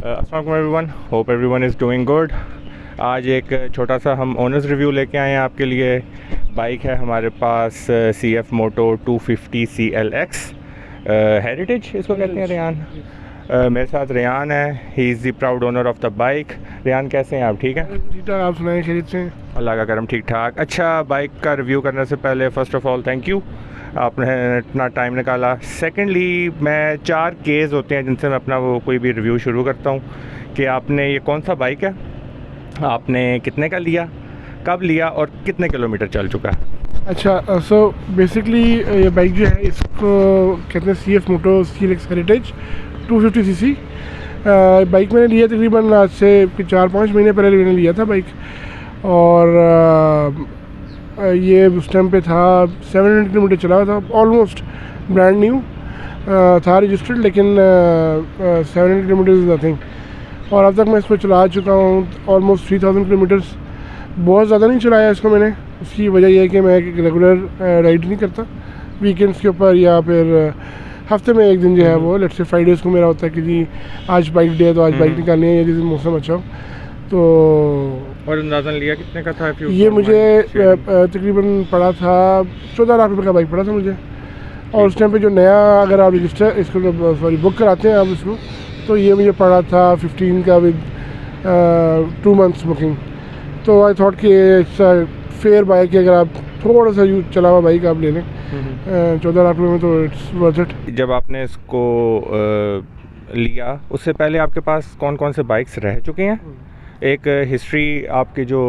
अस्सलाम वालेकुम everyone, hope everyone is doing good. आज एक छोटा सा हम ओनर्स रिव्यू लेके आए हैं आपके लिए। बाइक है हमारे पास CF Moto 250 CL-X हेरिटेज इसको कहते हैं। रेहान मेरे साथ रेहान है, he is the proud owner of the bike. Rehan कैसे हैं आप? ठीक हैं? ठीक ठाक, आप सुनाएं, खैरियत से? अल्लाह का करम, ठीक ठाक। अच्छा, बाइक का रिव्यू करने से पहले first of all thank you, आपने इतना टाइम निकाला। सेकेंडली, मैं 4 केस होते हैं जिनसे मैं अपना वो कोई भी रिव्यू शुरू करता हूँ कि आपने ये कौन सा बाइक है, आपने कितने का लिया, कब लिया और कितने किलोमीटर चल चुका है। अच्छा, सो बेसिकली ये बाइक जो है इसको कहते हैं CF Moto CL-X heritage 250 cc। Bike मैंने लिया तकरीबन आज से 4-5 महीने पहले मैंने लिया था बाइक। और ये उस टाइम पे था 700 किलोमीटर चला हुआ था, ऑलमोस्ट ब्रांड न्यू था रजिस्टर्ड, लेकिन 700 किलोमीटर इज़ नथिंग। और अब तक मैं इस पर चला चुका हूँ ऑलमोस्ट 3000 किलोमीटर्स। बहुत ज़्यादा नहीं चलाया इसको मैंने, उसकी वजह यह है कि मैं रेगुलर राइड नहीं करता वीकेंड्स के ऊपर, या फिर हफ्ते में एक दिन जो है वो लेट्स से फ्राइडेज़ को मेरा होता है कि जी आज बाइक डे है तो आज बाइक निकालनी है, या जिस दिन मौसम अच्छा हो तो। और अंदाज़न लिया कितने का था? ये मुझे तकरीबन पड़ा था 14 लाख रुपये का बाइक पड़ा था मुझे। और उस टाइम पे जो नया अगर आप रजिस्टर इसको सॉरी बुक कराते हैं आप इसको, तो ये मुझे पड़ा था 15 का विद 2 मंथ्स बुकिंग। तो आई थॉट कि इट्स फेयर बाइक है, अगर आप थोड़ा सा यूज चला हुआ बाइक आप ले लें 14 लाख रुपये में, तो इट्स वर्थ इट। जब आपने इसको लिया उससे पहले आपके पास कौन कौन से बाइक्स रह चुके हैं? एक हिस्ट्री आपकी जो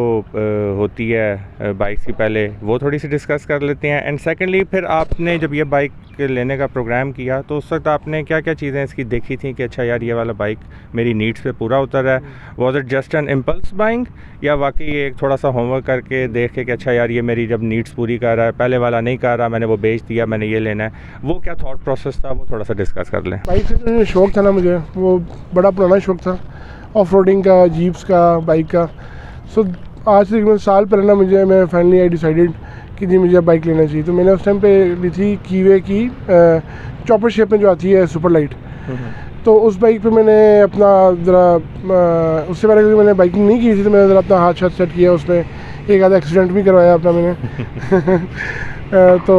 होती है बाइक्स की, पहले वो थोड़ी सी डिस्कस कर लेते हैं। एंड सेकेंडली, फिर आपने जब ये बाइक लेने का प्रोग्राम किया तो उस वक्त आपने क्या क्या चीज़ें इसकी देखी थी कि अच्छा यार ये वाला बाइक मेरी नीड्स पे पूरा उतर है? Was it just an impulse buying, या वाकई एक थोड़ा सा होमवर्क करके देख के कि अच्छा यार ये मेरी जब नीड्स पूरी कर रहा है, पहले वाला नहीं कर रहा, मैंने वो बेच दिया, मैंने ये लेना है, वो क्या थॉट प्रोसेस था, वो थोड़ा सा डिस्कस कर लें। बाइक से जो शौक़ था ना मुझे, वो बड़ा पुराना शौक़ था, ऑफ रोडिंग का, जीप्स का, बाइक का। सो आज से तकरीबन साल पहले ना मैं फाइनली आई डिसाइडेड कि जी मुझे बाइक लेना चाहिए। तो मैंने उस टाइम पे ली थी कीवे की चॉपर शेप में जो आती है सुपर लाइट। तो उस बाइक पे मैंने अपना ज़रा उससे पहले मैंने बाइकिंग नहीं की थी, तो मैंने ज़रा अपना हाथ सेट किया, उसमें एक आधा एक्सीडेंट भी करवाया अपना मैंने। तो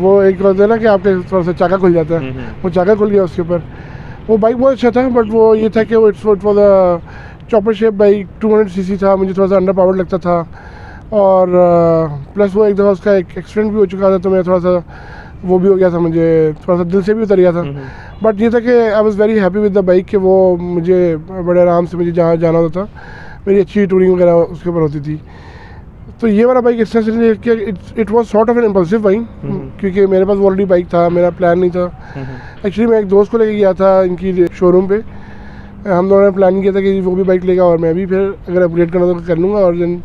वो एक होता है ना कि आपके थोड़ा सा चाका खुल जाता है, वो चाका खुल गया उसके ऊपर। वो बाइक बहुत अच्छा था, बट वो ये था कि वो it's for the chopper shape bike, 200 cc था, मुझे थोड़ा सा अंडर पावर्ड लगता था। और प्लस वो एक दफ़ा उसका एक एक्सीडेंट भी हो चुका था, तो मैं थोड़ा सा वो भी हो गया था, मुझे थोड़ा सा दिल से भी उतर गया था। बट ये था कि I was very happy with the bike कि वो मुझे बड़े आराम से मुझे जहाँ जाना होता था, मेरी अच्छी टूरिंग वगैरह उसके ऊपर होती थी। तो ये वाला बाइक इस तरह से कि it was sort of N impulsive bike, क्योंकि मेरे पास ऑलरेडी बाइक था, मेरा प्लान नहीं था। एक्चुअली मैं एक दोस्त को लेके गया था इनकी शोरूम पे, हम दोनों ने प्लान किया था कि वो भी बाइक लेगा और मैं भी फिर अगर अपग्रेड करना तो कर लूँगा। और देन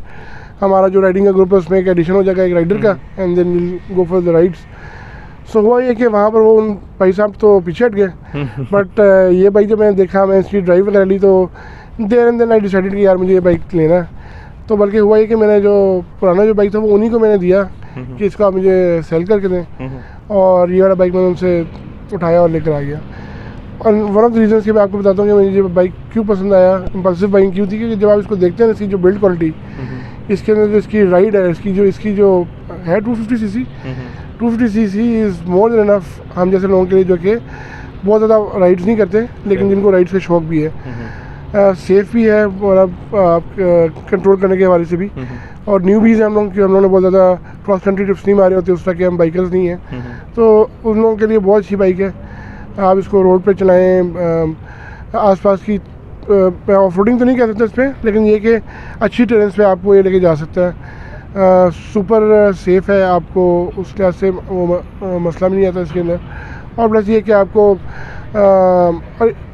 हमारा जो राइडिंग का ग्रुप है उसमें एक एडिशन हो जाएगा एक राइडर का, and then will go for the rides. So हुआ ये कि वहाँ पर वो उन भाई साहब तो पीछे हट गए, बट ये बाइक जब मैंने देखा, मैं इसकी ड्राइव वगैरह ली, तो देन आई डिसाइडेड कि यार मुझे ये बाइक लेना है। तो बल्कि हुआ ये कि मैंने जो पुराना जो बाइक था वो उन्हीं को मैंने दिया कि इसको आप मुझे सेल करके दें, और ये वाला बाइक मैंने उनसे उठाया और लेकर आ गया। और वन ऑफ द रीजंस कि मैं आपको बताता हूँ कि मुझे ये बाइक क्यों पसंद आया, इम्पल्सिव बाइक क्यों थी, क्योंकि जब आप इसको देखते हैं इसकी जो बिल्ड क्वालिटी, इसके अंदर जो इसकी राइड है, इसकी जो है 250 cc, 250 cc is more than enough हम जैसे लोगों के लिए जो कि बहुत ज़्यादा राइड्स नहीं करते, लेकिन जिनको राइड्स का शौक़ भी है। सेफ़ भी है मतलब कंट्रोल करने के हवाले से भी, और न्यूबीज़ हैं हम लोगों ने बहुत ज़्यादा क्रॉस कंट्री ट्रिप्स नहीं मारे होते उस तरह के, हम बाइकर्स नहीं हैं, तो उन लोगों के लिए बहुत अच्छी बाइक है। आप इसको रोड पे चलाएं, आसपास की ऑफ रोडिंग तो नहीं कह सकते इस पर, लेकिन ये कि अच्छी टेरेंस पे आपको ये लेके जा सकता है। सुपर सेफ़ है, आपको उस लिहाज से वो मसला भी नहीं आता इसके अंदर। और प्लस ये कि आपको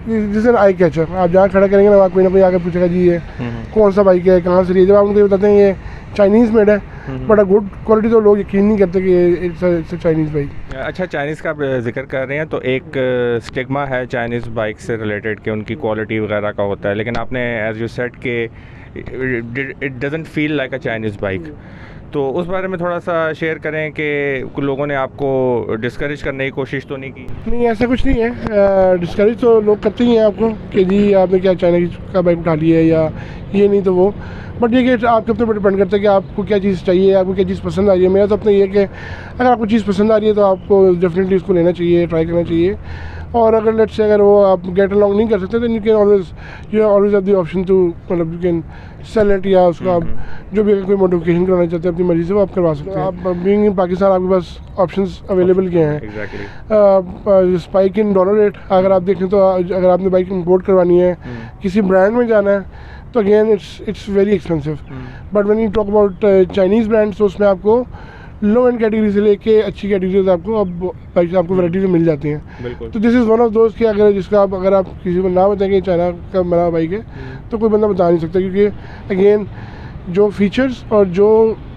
जिस आई कैचर, आप जहाँ खड़ा करेंगे ना, कोई ना कोई आकर पूछेगा जी ये कौन सा बाइक है, कहाँ से, जब आप उनको बताते हैं ये चाइनीज़ मेड है, बट गुड क्वालिटी, तो लोग यकीन नहीं करते कि इट्स चाइनीज़ बाइक। अच्छा, चाइनीज़ का आप जिक्र कर रहे हैं, तो एक स्टिग्मा है चाइनीज़ बाइक से रिलेटेड कि उनकी क्वालिटी वगैरह का होता है, लेकिन आपने एज यू सेड के it doesn't feel like a Chinese bike. तो उस बारे में थोड़ा सा शेयर करें कि लोगों ने आपको डिस्करेज करने की कोशिश तो नहीं की? नहीं, ऐसा कुछ नहीं है। डिस्करेज तो लोग करते ही हैं आपको कि जी आपने क्या चाइना का बाइक उठा लिया है या ये नहीं तो वो, बट ये कि आपके अपने ऊपर डिपेंड करता है कि आपको क्या चीज़ चाहिए, आपको क्या चीज़ पसंद आ रही है। मेरा तो अपना ये कि अगर आपको चीज़ पसंद आ रही है तो आपको डेफिनेटली उसको लेना चाहिए, ट्राई करना चाहिए। और अगर लेट्स से अगर वो आप गेट अलॉन्ग नहीं कर सकते तो you can always have the option to, मतलब यू कैन सेल इट, या उसको आप जो भी अगर कोई मॉडिफिकेशन करवाना चाहते हैं अपनी मर्जी से वो आप करवा सकते हैं। आप बीइंग इन पाकिस्तान आपके पास ऑप्शंस अवेलेबल क्या हैं। Exactly. Spike in dollar rate अगर आप देखें तो अगर आपने बाइक इंपोर्ट करवानी है, किसी ब्रांड में जाना है तो again it's very expensive. But when you talk about Chinese brands तो उसमें आपको लो एंड कैटेगरी से लेके अच्छी कैटेगरीज आपको अब बाइक आपको वैराइटी में मिल जाती हैं। तो दिस इज़ वन ऑफ दोस्त कि अगर आप किसी को ना बताएं कि चाइना का बना बाइक है तो कोई बंदा बता नहीं सकता, क्योंकि अगेन जो फीचर्स और जो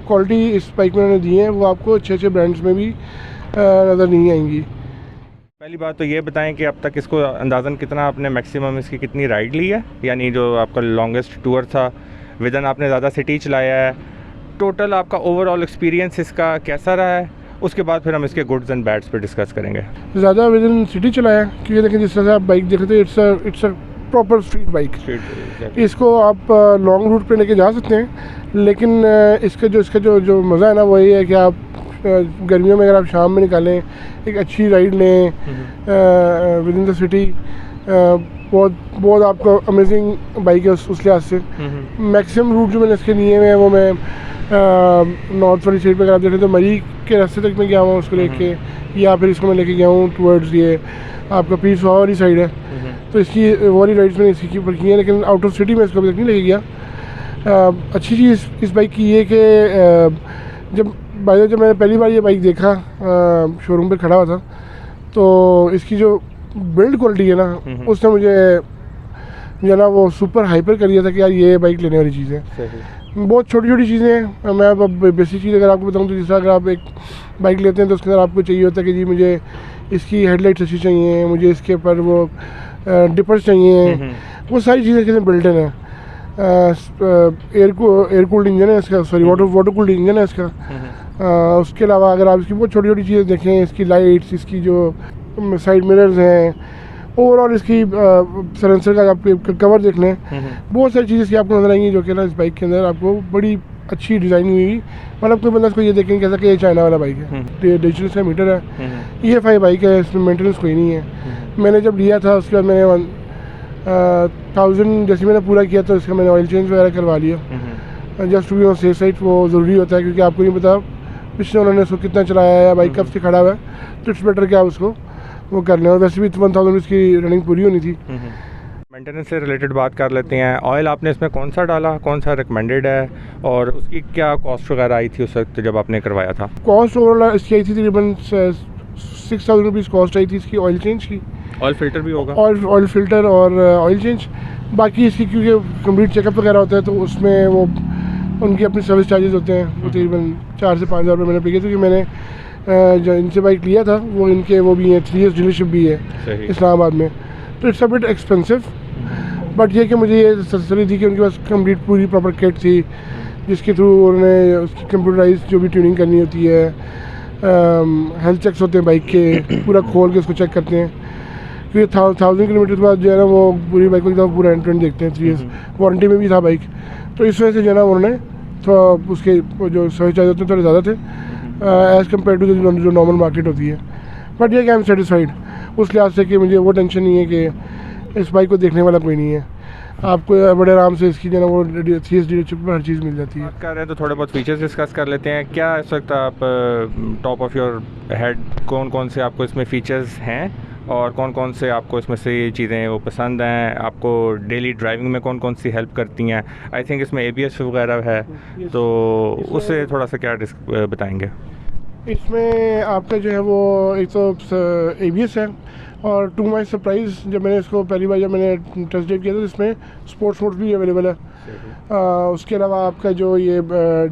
क्वालिटी इस बाइक में उन्होंने दी है वो आपको अच्छे अच्छे ब्रांड्स में भी नज़र नहीं आएंगी। पहली बात तो ये बताएं कि अब तक इसको अंदाज़न कितना आपने मैक्सिमम इसकी कितनी राइड ली है, यानी जो आपका लॉन्गेस्ट टूर था, विदन आपने ज़्यादा सिटी चलाया है, टोटल आपका ओवरऑल एक्सपीरियंस इसका कैसा रहा है, उसके बाद फिर हम इसके गुड्स एंड बैड्स पे डिस्कस करेंगे। ज़्यादा विदिन सिटी चलाया क्योंकि देखिए जिस तरह से आप बाइक देख रहे थे it's a proper street bike. इसको आप लॉन्ग रूट पे लेके जा सकते हैं, लेकिन इसका जो मज़ा है ना वो ये है कि आप गर्मियों में अगर आप शाम में निकालें एक अच्छी राइड लें विद इन द सिटी, बहुत आपको अमेजिंग बाइक है उस लिहाज से। मैक्सिमम रूट जो मैंने इसके लिए हैं वो मैं नॉर्थ वाली साइड पे अगर आप देखें तो मरी के रास्ते तक मैं गया हूँ उसको लेके, या फिर इसको मैं लेके गया हूँ टूवर्ड्स ये आपका पीस वाली साइड है। तो इसकी वाली राइड्स मैंने इसी के ऊपर की हैं, लेकिन आउट ऑफ सिटी में इसको अभी तक नहीं लेके गया। अच्छी चीज़ इस बाइक की ये कि जब मैंने पहली बार ये बाइक देखा शोरूम पे खड़ा हुआ था तो इसकी जो बिल्ड क्वालिटी है ना उसने मुझे जो ना वो सुपर हाइपर कर दिया था कि यार ये बाइक लेने वाली चीज़ है। बहुत छोटी छोटी चीज़ें हैं। मैं अब बेसिक चीज़ अगर आपको बताऊं तो जैसे अगर आप एक बाइक लेते हैं तो उसके अंदर आपको चाहिए होता है कि जी मुझे इसकी हेडलाइट्स अच्छी चाहिए, मुझे इसके ऊपर वो डिपर्स चाहिए, वो सारी चीज़ें इसके बिल्ट इन है। एयर कूल्ड इंजन है इसका, सॉरी वाटर कूल्ड इंजन है इसका। उसके अलावा अगर आप इसकी बहुत छोटी छोटी चीज़ें देखें, इसकी लाइट्स, इसकी जो साइड मिरर्स हैं, ओवरऑल इसकी सलेंसर का आप कवर देख लें, बहुत सारी चीज़ें इसकी आपको नजर आएंगी जो कि ना इस बाइक के अंदर आपको बड़ी अच्छी डिज़ाइन हुई। मतलब कोई बंदा इसको ये देखेंगे कैसा कि ये चाइना वाला बाइक है। डिजिटल का मीटर है, EFI बाइक है, इसमें मेंटेनेंस कोई नहीं है। मैंने जब लिया था उसके बाद मैंने 1000 जैसे मैंने पूरा किया तो इसका मैंने ऑयल चेंज वगैरह करवा लिया just to be on safe side. वो ज़रूरी होता है क्योंकि आपको नहीं पता पिछले उन्होंने उसको कितना चलाया है, बाइक कब से खड़ा हुआ है, तो इट्स बेटर क्या उसको वो कर लें। और वैसे भी 1000 इसकी रनिंग पूरी होनी थी। मेंटेनेंस से रिलेटेड बात कर लेते हैं। ऑयल आपने इसमें कौन सा डाला, कौन सा रिकमेंडेड है, और उसकी क्या कॉस्ट वगैरह आई थी उस वक्त जब आपने करवाया था? कॉस्ट ओवरऑल इसकी आई थी तकरीबन 6000 रुपीज़ कॉस्ट आई थी इसकी ऑयल चेंज की। ऑयल फिल्टर भी होगा? ऑयल फिल्टर और ऑयल चेंज। बाकी इसकी क्योंकि कंप्लीट चेकअप वगैरह होता है तो उसमें वो उनकी अपनी सर्विस चार्जेस होते हैं, वो तकरीबन 4 से 5 हज़ार रुपये मैंने पे किए, क्योंकि मैंने जो इनसे बाइक लिया था वो इनके वो भी हैं 3 years डीलरशिप भी है इस्लामाबाद में, तो it's a bit expensive. But ये कि मुझे ये तसल्ली थी कि उनके पास कंप्लीट पूरी प्रॉपर किट थी जिसके थ्रू उन्होंने उसकी कंप्यूटराइज जो भी ट्यूनिंग करनी होती है, हेल्थ चेक्स होते हैं बाइक के, पूरा खोल के उसको चेक करते हैं। क्योंकि 1000 किलोमीटर के बाद जो है ना वो पूरी बाइक को पूरा एंड टू एंड देखते हैं। 3 years वारंटी में भी था बाइक, तो इस वजह से जो है ना उन्होंने थोड़ा उसके जो सर्विस चार्ज होते हैं थोड़े ज़्यादा थे एज़ कम्पेयर टू जो नॉर्मल मार्केट होती है। बट ये कि आई एम सेटिस्फाइड उस लिहाज से कि मुझे वो टेंशन नहीं है कि इस बाइक को देखने वाला कोई नहीं है। आपको बड़े आराम से इसकी जो है ना वो 3 years डीलरशिप में हर चीज़ मिल जाती है। बात कर रहे हैं तो थोड़े बहुत फीचर्स डिस्कस कर लेते हैं। क्या इस वक्त आप टॉप ऑफ योर हेड कौन कौन से आपको इसमें फ़ीचर्स हैं और कौन कौन से आपको इसमें से ये चीज़ें वो पसंद हैं, आपको डेली ड्राइविंग में कौन कौन सी हेल्प करती हैं? आई थिंक इसमें ABS वगैरह है, तो उससे थोड़ा सा क्या बताएंगे? इसमें आपका जो है वो एक तो ABS है, और टू माई सरप्राइज़ जब मैंने इसको पहली बार जब मैंने टेस्ट ड्राइव किया था तो इसमें स्पोर्ट्स मोड भी अवेलेबल है। उसके अलावा आपका जो ये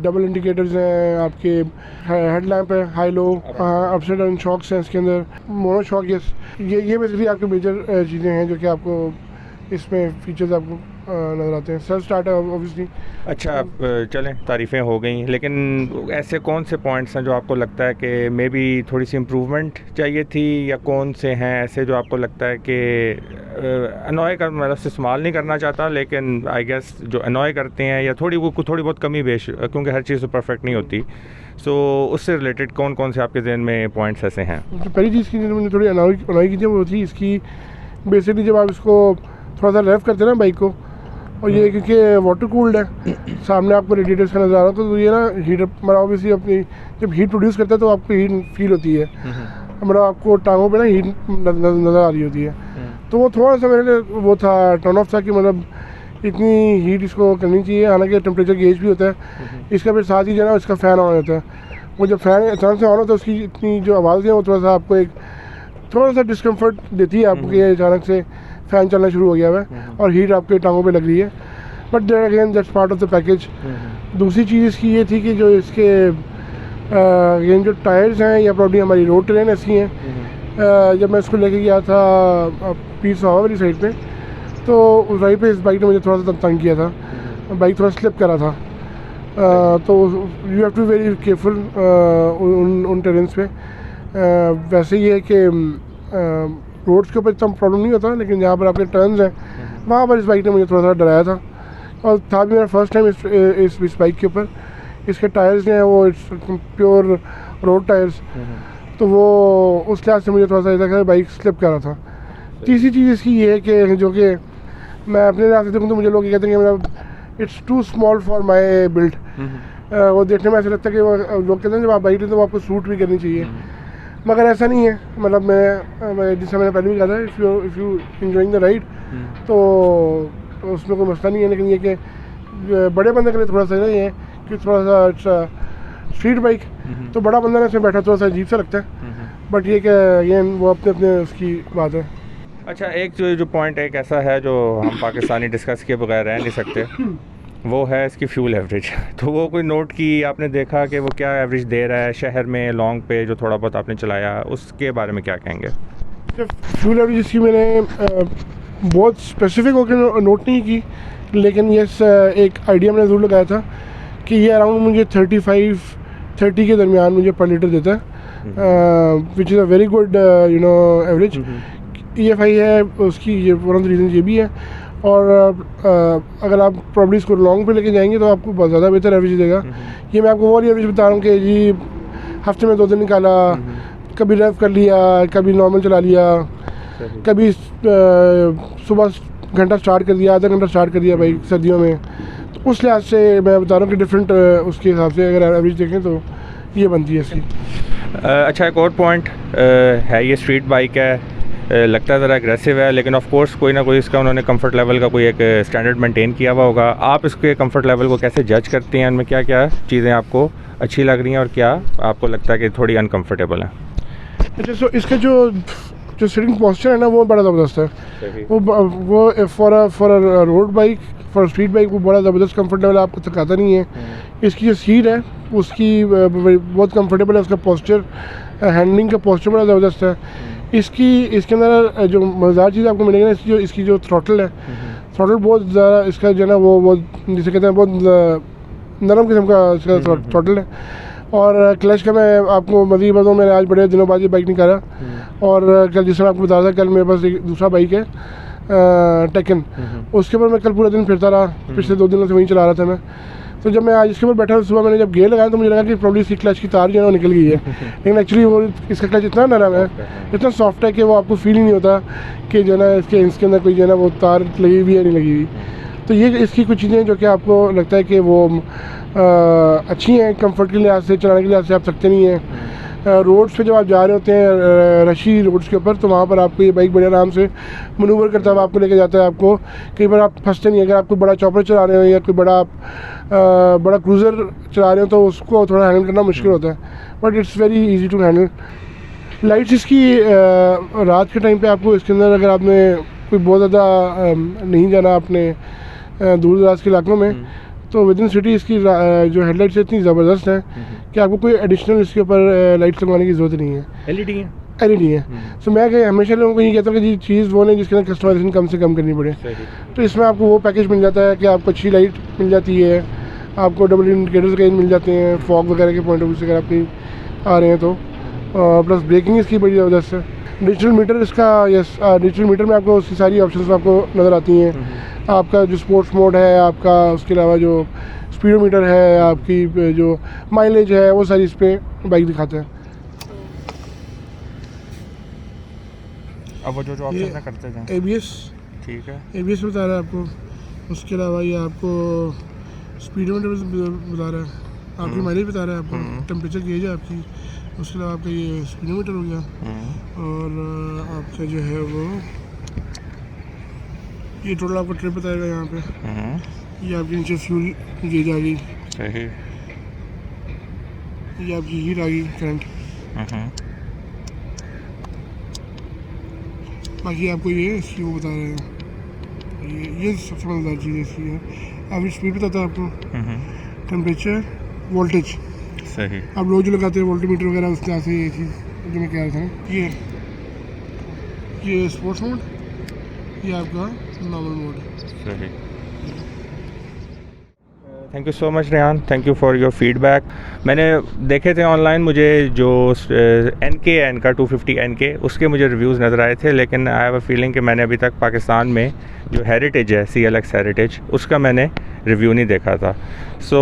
डबल इंडिकेटर्स हैं, आपके हेडलैम्प है, high low, upside down shocks हैं इसके अंदर, मोनो शॉक, ये बेसिकली आपके मेजर चीज़ें हैं जो कि आपको इसमें फीचर्स आपको नज़र आते हैं। सेल्फ स्टार्ट है ऑब्वियसली। अच्छा, चलें, तारीफ़ें हो गई, लेकिन ऐसे कौन से पॉइंट्स हैं जो आपको लगता है कि मे बी थोड़ी सी इम्प्रूवमेंट चाहिए थी, या कौन से हैं ऐसे जो आपको लगता है कि अनॉय कर, मतलब इस्तेमाल नहीं करना चाहता, लेकिन आई गेस जो अनॉय करते हैं, या थोड़ी बहुत कमी बेश, क्योंकि हर चीज़ तो परफेक्ट नहीं होती, सो उससे रिलेटेड कौन कौन से आपके जहन में पॉइंट्स ऐसे हैं? जो पहली चीज़ की मैंने थोड़ी अनॉय की थी वो थी इसकी, बेसिकली जब आप इसको थोड़ा सा रेव करते हैं ना बाइक को, और ये क्योंकि वाटर कूल्ड है, सामने आपको रेडिएटर्स का नज़र आ रहा है, तो ये ना हीट मतलब ऑब्वियसली अपनी जब हीट प्रोड्यूस करता है तो आपको हीट फील होती है, मतलब आपको टांगों पे ना हीट नज़र आ रही होती है। तो वो थोड़ा सा मेरे लिए वो था, टर्न ऑफ था कि मतलब इतनी हीट इसको करनी चाहिए। हालांकि टेम्परेचर गेज भी होता है इसका, फिर साथ ही जो है ना इसका फ़ैन ऑन होता है, वो जब फ़ैन अचानक से ऑन होता है उसकी इतनी जो आवाज़ है वो थोड़ा सा आपको एक थोड़ा सा डिस्कम्फर्ट देती है आपको, कि अचानक से फ़ैन चलना शुरू हो गया है और हीट आपके टांगों पे लग रही है, but there again that's part of the package. दूसरी चीज़ इसकी ये थी कि जो इसके ये जो टायर्स हैं या प्रॉब्लम हमारी रोड ट्रेन ऐसी हैं, जब मैं इसको लेके गया था पीस हवा वाली साइड पे, तो उस राइड पे इस बाइक ने मुझे थोड़ा सा तंग किया था, बाइक थोड़ा स्लिप करा था, तो you have to very careful उन टेरेंस पे। वैसे ये है कि रोड्स के ऊपर इतना प्रॉब्लम नहीं होता, लेकिन जहाँ पर आपके टर्न्स हैं वहाँ पर इस बाइक ने मुझे थोड़ा सा डराया था, और था भी मेरा फर्स्ट टाइम इस बाइक के ऊपर। इसके टायर्स जो हैं वो प्योर रोड टायर्स, तो वो उस लिहाज से मुझे थोड़ा सा ऐसा कि बाइक स्लिप कर रहा था। तीसरी चीज़ इसकी ये है कि जो कि मैं अपने लिहाज से देखूँ तो मुझे लोग ये कहते हैं कि मतलब it's too small for my build, वो देखने में ऐसा लगता है कि वो लोग कहते हैं जब आप बाइक लेते हैं तो आपको सूट भी करनी चाहिए, मगर ऐसा नहीं है। मतलब मैं जिससे मैंने पहले भी कहा था, if you enjoying the ride तो उसमें कोई मसला नहीं है, लेकिन ये कि बड़े बंदे के लिए थोड़ा सा नहीं है कि थोड़ा सा स्ट्रीट बाइक, तो बड़ा बंदा ना इसमें बैठा थोड़ा सा अजीब सा लगता है, बट ये कि ये वो अपने उसकी बात है। अच्छा, एक जो पॉइंट एक ऐसा है जो हम पाकिस्तानी डिस्कस किए बगैर रह नहीं सकते, वो है इसकी फ्यूल एवरेज। तो वो कोई नोट की आपने देखा कि वो क्या एवरेज दे रहा है शहर में लॉन्ग पे, जो थोड़ा बहुत आपने चलाया, उसके बारे में क्या कहेंगे? फ्यूल एवरेज इसकी मैंने बहुत स्पेसिफिक होकर नोट नहीं की, लेकिन ये एक आइडिया मैंने ज़रूर लगाया था कि ये अराउंड मुझे 35-30 के दरमियान मुझे पर लीटर देता है, which is a very good you know average. EFI है उसकी, ये वन ऑफ द रीज़न ये भी है, और अगर आप प्रॉब्लम इसको लॉन्ग पे लेके जाएंगे तो आपको बहुत ज़्यादा बेहतर एवरेज देगा। ये मैं आपको वो वाली एवरेज बता रहा हूँ कि जी हफ्ते में 2 दिन निकाला, कभी रेव कर लिया, कभी नॉर्मल चला लिया, कभी सुबह घंटा स्टार्ट कर दिया, आधा घंटा स्टार्ट कर दिया बाइक सर्दियों में, तो उस लिहाज से मैं बता रहा हूँ कि डिफरेंट उसके हिसाब से अगर एवरेज देखें तो ये बनती है इसकी। अच्छा, एक और पॉइंट है, ये स्ट्रीट बाइक है, लगता है ज़रा एग्रेसिव है, लेकिन ऑफ कोर्स कोई ना कोई इसका उन्होंने कंफर्ट लेवल का कोई एक स्टैंडर्ड मेंटेन किया हुआ होगा। आप इसके कंफर्ट लेवल को कैसे जज करते हैं? उनमें क्या क्या चीज़ें आपको अच्छी लग रही हैं और क्या आपको लगता है कि थोड़ी अनकम्फर्टेबल है? अच्छा, सो इसका जो सिटिंग पोस्चर है ना वो बड़ा ज़बरदस्त है, वो for a road bike, for street bike वो बड़ा ज़बरदस्त कंफर्ट लेवल, आपको थकाता नहीं है। इसकी जो सीट है उसकी बहुत कंफर्टेबल है, उसका पोस्चर, हैंडलिंग का पोस्चर बड़ा ज़बरदस्त है। इसके अंदर जो मज़ेदार चीज़ आपको मिलेगी ना, इसकी जो थ्रॉटल है, थ्रॉटल बहुत ज़्यादा इसका जो है ना वो जिसे कहते हैं बहुत नरम किस्म का इसका थ्रॉटल है। और क्लच का मैं आपको मज़ीद बताऊँ, मैंने आज बड़े दिनों बाद ये बाइक निकाला, और कल जिस तरह आपको बताया था, कल मेरे पास एक दूसरा बाइक है टेकन, उसके ऊपर मैं कल पूरा दिन फिरता रहा, पिछले 2 दिनों से वहीं चला रहा था मैं। तो जब मैं आज इसके ऊपर बैठा सुबह मैंने जब गेयर लगाया तो मुझे लगा कि प्रॉब्लम इसकी क्लच की तार जो है वो निकल गई है, लेकिन एक्चुअली वो इसका क्लच इतना नरम है, इतना सॉफ्ट है कि वो आपको फील ही नहीं होता कि जो है ना इसके अंदर कोई जो है ना वो तार लगी हुई है नहीं लगी हुई। तो ये इसकी कुछ चीज़ें जो कि आपको लगता है कि वो अच्छी हैं, कंफर्ट के लिहाज से, चलाने के लिहाज से आप सकते नहीं हैं। रोड्स पे जब आप जा रहे होते हैं रशी रोड्स के ऊपर, तो वहाँ पर आपको ये बाइक बड़े आराम से मनूवर करता हुआ आपको लेके जाता है, आपको कई बार आप फंसते नहीं। अगर आप कोई बड़ा चॉपर चला रहे हो या कोई बड़ा क्रूज़र चला रहे हो तो उसको थोड़ा हैंडल करना मुश्किल होता है, but it's very easy to handle. Lights इसकी रात के टाइम पे आपको इसके अंदर अगर आपने कोई बहुत ज़्यादा नहीं जाना अपने दूर दराज के इलाकों में, तो विद इन सिटी इसकी जो हेडलाइट्स इतनी ज़बरदस्त हैं कि आपको कोई एडिशनल इसके ऊपर लाइट्स लगवाने की ज़रूरत नहीं है। LED हैं? एलईडी है। सो मैं हमेशा लोगों को ये कहता हूँ कि जी चीज़ वो नहीं जिसके अंदर कस्टमाइजेशन कम से कम करनी पड़े। तो इसमें आपको वो पैकेज मिल जाता है कि आपको अच्छी लाइट मिल जाती है, आपको डबल इंडिकेटर्स रेंज मिल जाते हैं, फॉग वगैरह के पॉइंट ऑफ व्यू से अगर आप कहीं आ रहे हैं तो, प्लस ब्रेकिंग इसकी बड़ी ज़बरदस्त है। डिजिटल मीटर इसका, यस डिजिटल मीटर में आपको उसकी सारी ऑप्शंस आपको नज़र आती हैं। आपका जो स्पोर्ट्स मोड है आपका, उसके अलावा जो स्पीडोमीटर है, आपकी जो माइलेज है, वो सारी इस पर बाइक दिखाता है। अब वो जो ऑप्शन करते हैं ABS, ठीक है, ABS बता रहा है आपको। उसके अलावा ये आपको स्पीडोमीटर बता रहा है, आपकी माइलेज बता रहा है, आपको टेम्परेचर गेज है आपकी। उसके अलावा आपका ये स्पीडोमीटर हो गया, और आपका जो है वो ये टोटल आपको ट्रिप बताएगा यहाँ पे। ये आपके नीचे फ्यूल गेज आ गई, सही, ये आपकी हीट आ गई, करंट। बाकी आपको ये इसकी वो बता रहे हैं, ये सबसे मज़ेदार चीज़ इसकी है। आपकी स्पीड बताता है आपको, टेम्परेचर, वोल्टेज। सही, आप लोग जो लगाते हैं वोल्टीमीटर वगैरह, उसके यहाँ से ये चीज़ जो मैं कह रहा था। ये स्पोर्ट्स मोड, ये आपका नॉर्मल मोड। सही। Thank you so much Rehan, thank you for your feedback. मैंने देखे थे ऑनलाइन, मुझे जो NK है इनका 250 NK, उसके मुझे रिव्यूज़ नज़र आए थे, लेकिन आई हैव अ फीलिंग कि मैंने अभी तक पाकिस्तान में जो हेरिटेज है CL-X हेरिटेज, उसका मैंने रिव्यू नहीं देखा था। सो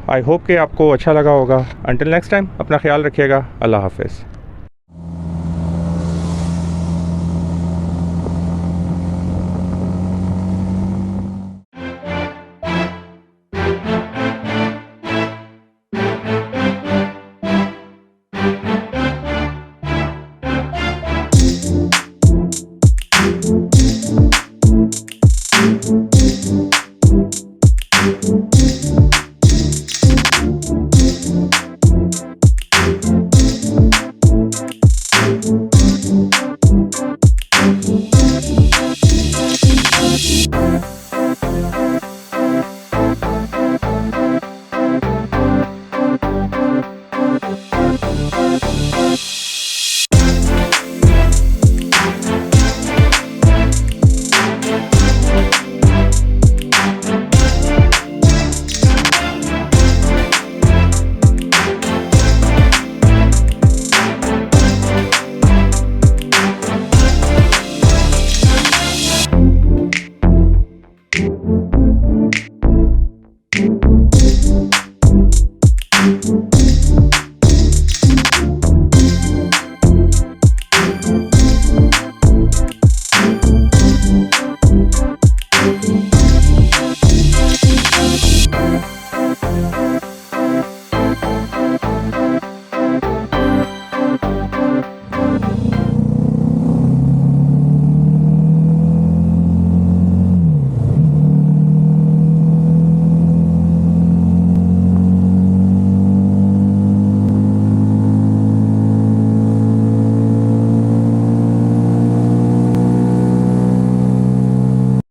आई होप कि आपको अच्छा लगा होगा। अंटिल नेक्स्ट टाइम, अपना ख्याल रखिएगा। अल्लाह हाफ़िज़।